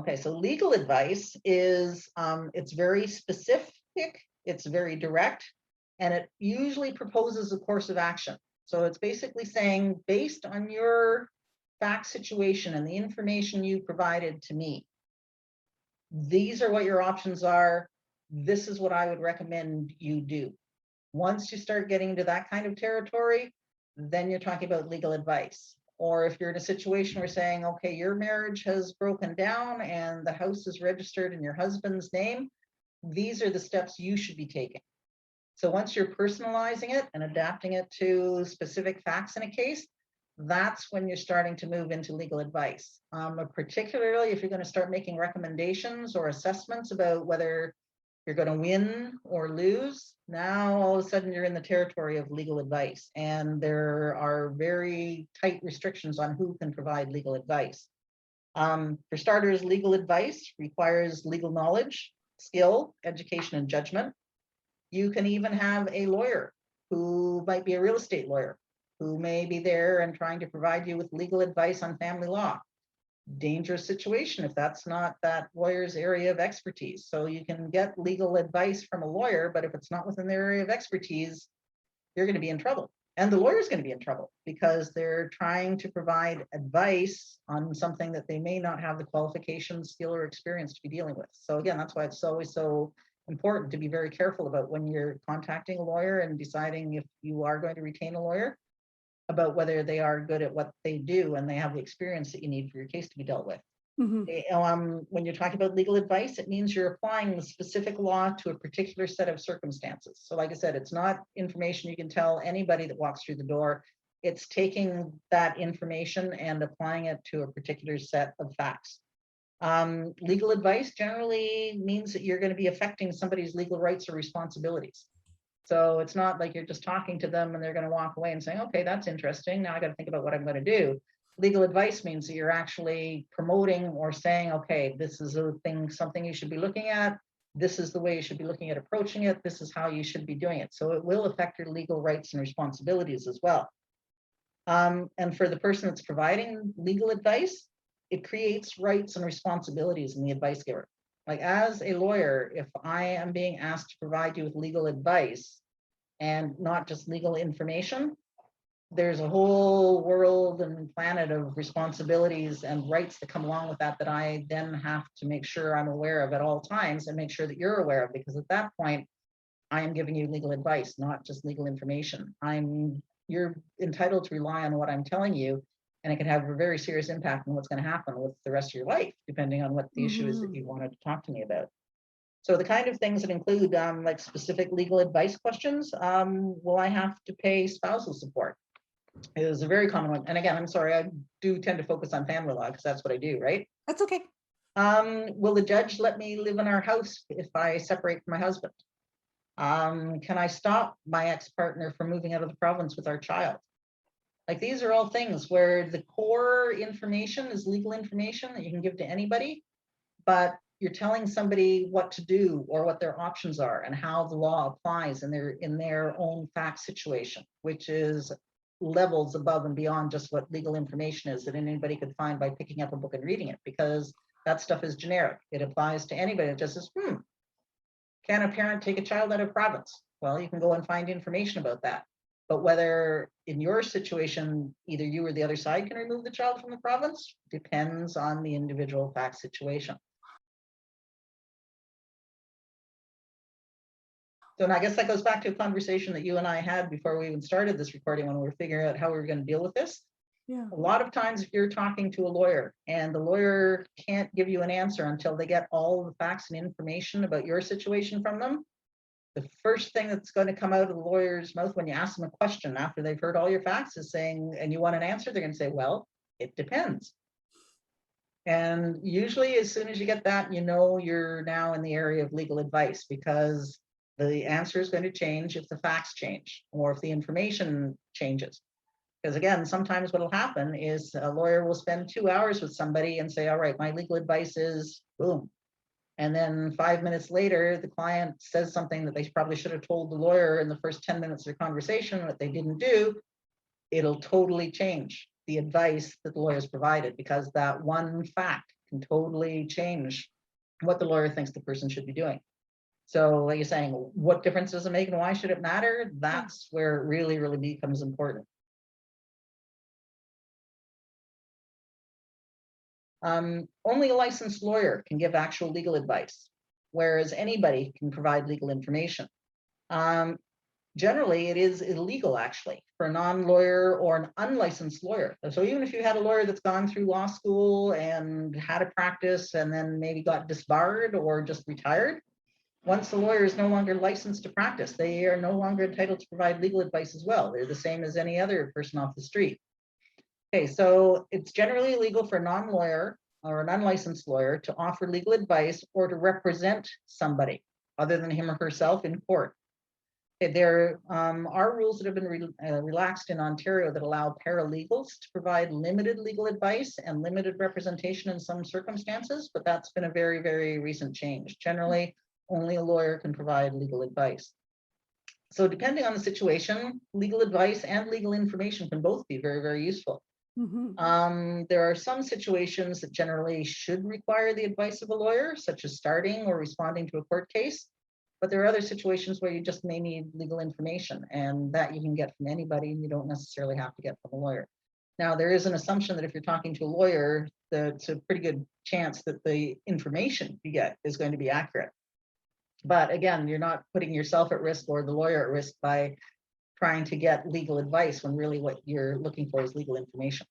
Okay, so legal advice is, it's very specific, it's very direct, and it usually proposes a course of action. So it's basically saying, based on your fact situation and the information you provided to me, these are what your options are. This is what I would recommend you do. Once you start getting into that kind of territory, then you're talking about legal advice. Or if you're in a situation where saying, okay, your marriage has broken down and the house is registered in your husband's name, these are the steps you should be taking. So once you're personalizing it and adapting it to specific facts in a case, that's when you're starting to move into legal advice. Particularly if you're going to start making recommendations or assessments about whether you're going to win or lose, now all of a sudden you're in the territory of legal advice, and there are very tight restrictions on who can provide legal advice. For starters, legal advice requires legal knowledge, skill, education, and judgment. You can even have a lawyer who might be a real estate lawyer who may be there and trying to provide you with legal advice on family law. Dangerous situation if that's not that lawyer's area of expertise. So you can get legal advice from a lawyer, but if it's not within their area of expertise, you're going to be in trouble. And the lawyer's going to be in trouble because they're trying to provide advice on something that they may not have the qualifications, skill, or experience to be dealing with. So again, that's why it's always so important to be very careful about when you're contacting a lawyer and deciding if you are going to retain a lawyer, about whether they are good at what they do and they have the experience that you need for your case to be dealt with. When you're talking about legal advice, it means you're applying the specific law to a particular set of circumstances. So like I said, it's not information you can tell anybody that walks through the door. It's taking that information and applying it to a particular set of facts. Legal advice generally means that you're going to be affecting somebody's legal rights or responsibilities. So it's not like you're just talking to them and they're going to walk away and saying, okay, that's interesting. Now I got to think about what I'm going to do. Legal advice means that you're actually promoting or saying, okay, this is a thing, something you should be looking at. This is the way you should be looking at approaching it. This is how you should be doing it. So it will affect your legal rights and responsibilities as well. And for the person that's providing legal advice, it creates rights and responsibilities in the advice giver. Like as a lawyer, if I am being asked to provide you with legal advice and not just legal information, there's a whole world and planet of responsibilities and rights that come along with that I then have to make sure I'm aware of at all times and make sure that you're aware of, because at that point, I am giving you legal advice, not just legal information. You're entitled to rely on what I'm telling you, and it can have a very serious impact on what's going to happen with the rest of your life, depending on what the issue is that you wanted to talk to me about. So the kind of things that include like specific legal advice questions, will I have to pay spousal support? Is a very common one. And again, I'm sorry, I do tend to focus on family law because that's what I do, right? That's okay. Will the judge let me live in our house if I separate from my husband? Can I stop my ex-partner from moving out of the province with our child? Like these are all things where the core information is legal information that you can give to anybody, but you're telling somebody what to do or what their options are and how the law applies in their own fact situation, which is levels above and beyond just what legal information is that anybody could find by picking up a book and reading it, because that stuff is generic. It applies to anybody that just says, can a parent take a child out of province? Well, you can go and find information about that. But whether in your situation, either you or the other side can remove the child from the province depends on the individual fact situation. So, and I guess that goes back to a conversation that you and I had before we even started this recording when we were figuring out how we were going to deal with this. Yeah. A lot of times if you're talking to a lawyer and the lawyer can't give you an answer until they get all the facts and information about your situation from them, the first thing that's going to come out of the lawyer's mouth when you ask them a question after they've heard all your facts is saying, and you want an answer, they're going to say, well, it depends. And usually as soon as you get that, you know you're now in the area of legal advice, because the answer is going to change if the facts change or if the information changes. Because again, sometimes what will happen is a lawyer will spend 2 hours with somebody and say, all right, my legal advice is boom. And then 5 minutes later, the client says something that they probably should have told the lawyer in the first 10 minutes of the conversation that they didn't do. It'll totally change the advice that the lawyer's provided, because that one fact can totally change what the lawyer thinks the person should be doing. So like you're saying, what difference does it make and why should it matter? That's where it really, really becomes important. Only a licensed lawyer can give actual legal advice, whereas anybody can provide legal information. Generally, it is illegal actually for a non-lawyer or an unlicensed lawyer. So even if you had a lawyer that's gone through law school and had a practice and then maybe got disbarred or just retired, once the lawyer is no longer licensed to practice, they are no longer entitled to provide legal advice as well. They're the same as any other person off the street. Okay, so it's generally illegal for a non-lawyer or an unlicensed lawyer to offer legal advice or to represent somebody other than him or herself in court. Okay, there are rules that have been relaxed in Ontario that allow paralegals to provide limited legal advice and limited representation in some circumstances, but that's been a very, very recent change. Generally, only a lawyer can provide legal advice. So depending on the situation, legal advice and legal information can both be very, very useful. There are some situations that generally should require the advice of a lawyer, such as starting or responding to a court case. But there are other situations where you just may need legal information, and that you can get from anybody, and you don't necessarily have to get from a lawyer. Now, there is an assumption that if you're talking to a lawyer, that's a pretty good chance that the information you get is going to be accurate. But again, you're not putting yourself at risk or the lawyer at risk by trying to get legal advice when really what you're looking for is legal information.